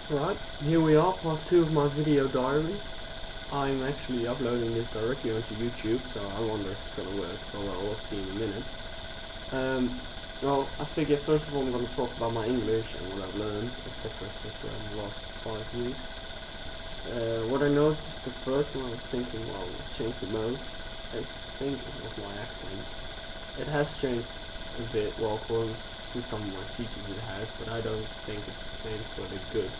Right, here we are, part 2 of my video diary. I'm actually uploading this directly onto YouTube, so I wonder if it's gonna work, but well, we'll see in a minute. Well, I figure first of all I'm gonna talk about my English and what I've learned, etc, etc, in the last 5 weeks. What I noticed the first one I was thinking, well, what changed the most, I think it was my accent. It has changed a bit, well, according to some of my teachers it has, but I don't think it's maybe for the good.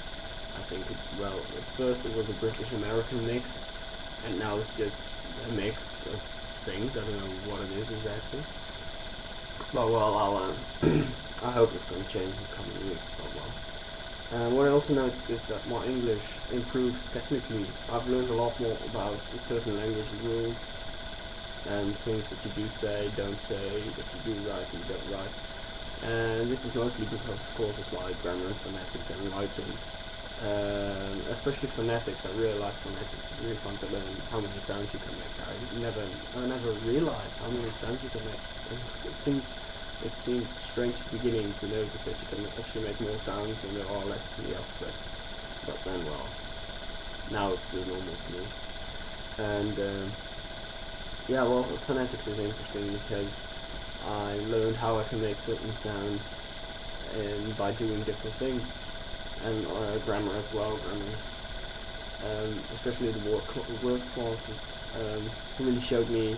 I think well, at first it was a British-American mix, and now it's just a mix of things. I don't know what it is exactly. But well, I'll I hope it's going to change in the coming weeks. But well, what I also noticed is that my English improved technically. I've learned a lot more about certain language rules and things that you do say, don't say, that you do right and you don't write. And this is mostly because, of course, it's like grammar and phonetics and writing. Especially phonetics, I really like phonetics. It's really fun to learn how many sounds you can make. I never realized how many sounds you can make. It seemed strange at the beginning to notice that you can actually make more sounds when there are letters in the alphabet. But then, well, now it's the normal to me. And yeah, well, phonetics is interesting because I learned how I can make certain sounds by doing different things. And grammar as well, especially the word clauses, really showed me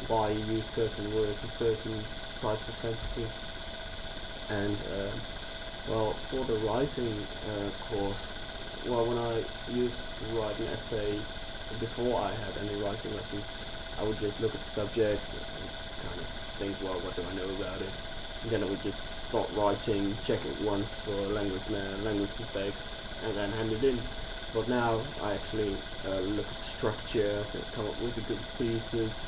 why you use certain words in certain types of sentences. And well, for the writing course, well, when I used to write an essay before I had any writing lessons, I would just look at the subject and kind of think, well, what do I know about it? And then I would just start writing, check it once for language mistakes, and then hand it in. But now I actually look at structure to come up with a good thesis,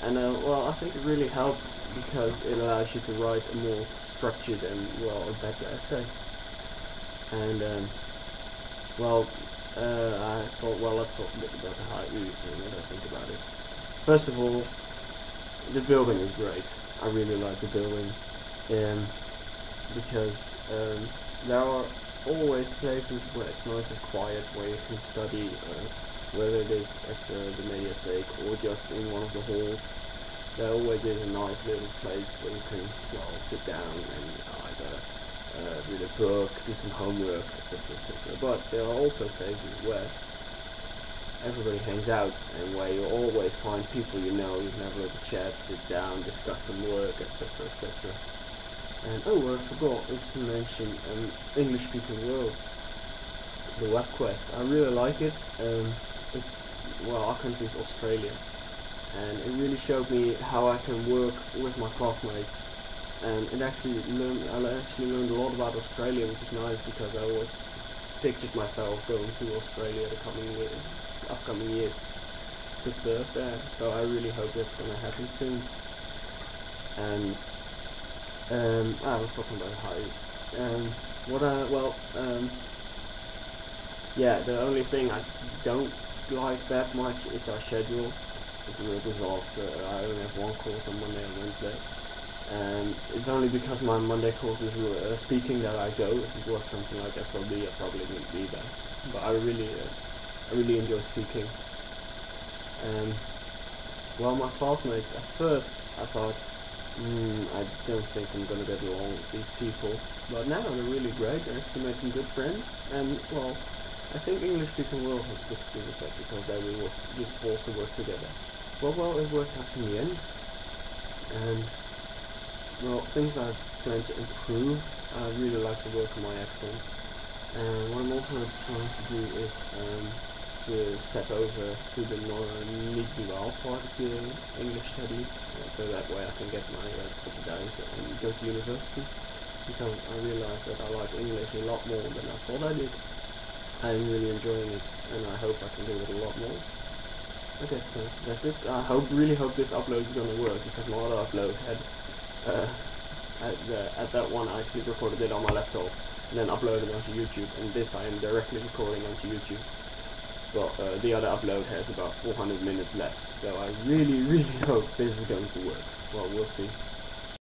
and well, I think it really helps because it allows you to write a more structured and well, a better essay. And well, I thought, well, let's talk a bit about how I think about it. First of all, the building is great. I really like the building. Because there are always places where it's nice and quiet, where you can study, whether it is at the mediathek or just in one of the halls. There always is a nice little place where you can, well, sit down and either read a book, do some homework, etc, etc. But there are also places where everybody hangs out and where you always find people you know, you can have a little chat, sit down, discuss some work, etc, etc. And oh, I forgot is to mention English speaking world, the web quest. I really like it. Well, our country is Australia, and it really showed me how I can work with my classmates. And I actually learned a lot about Australia, which is nice because I always pictured myself going to Australia the upcoming years to surf there. So I really hope that's going to happen soon. And I was talking about yeah, the only thing I don't like that much is our schedule. It's a real disaster. I only have one course on Monday and Wednesday, and it's only because my Monday course is speaking that I go. If it was something like SLB, I probably wouldn't be there. But I really enjoy speaking. Well, my classmates, at first I thought, I don't think I'm gonna get along with these people, but now they're really great. I actually made some good friends, and well, I think English speaking world has good to do with that because they were just forced to work together. But well, it worked out in the end, and well, things I plan to improve. I really like to work on my accent, and what I'm also trying to do is to step over to the non-dual part of the English study, so that way I can get my competence and go to university, because I realized that I like English a lot more than I thought I did. I'm really enjoying it, and I hope I can do it a lot more. I guess that's it. I really hope this upload is gonna work, because my other upload had at that one I actually recorded it on my laptop and then uploaded it onto YouTube, and this I am directly recording onto YouTube. But the other upload has about 400 minutes left, so I really hope this is going to work. Well, we'll see.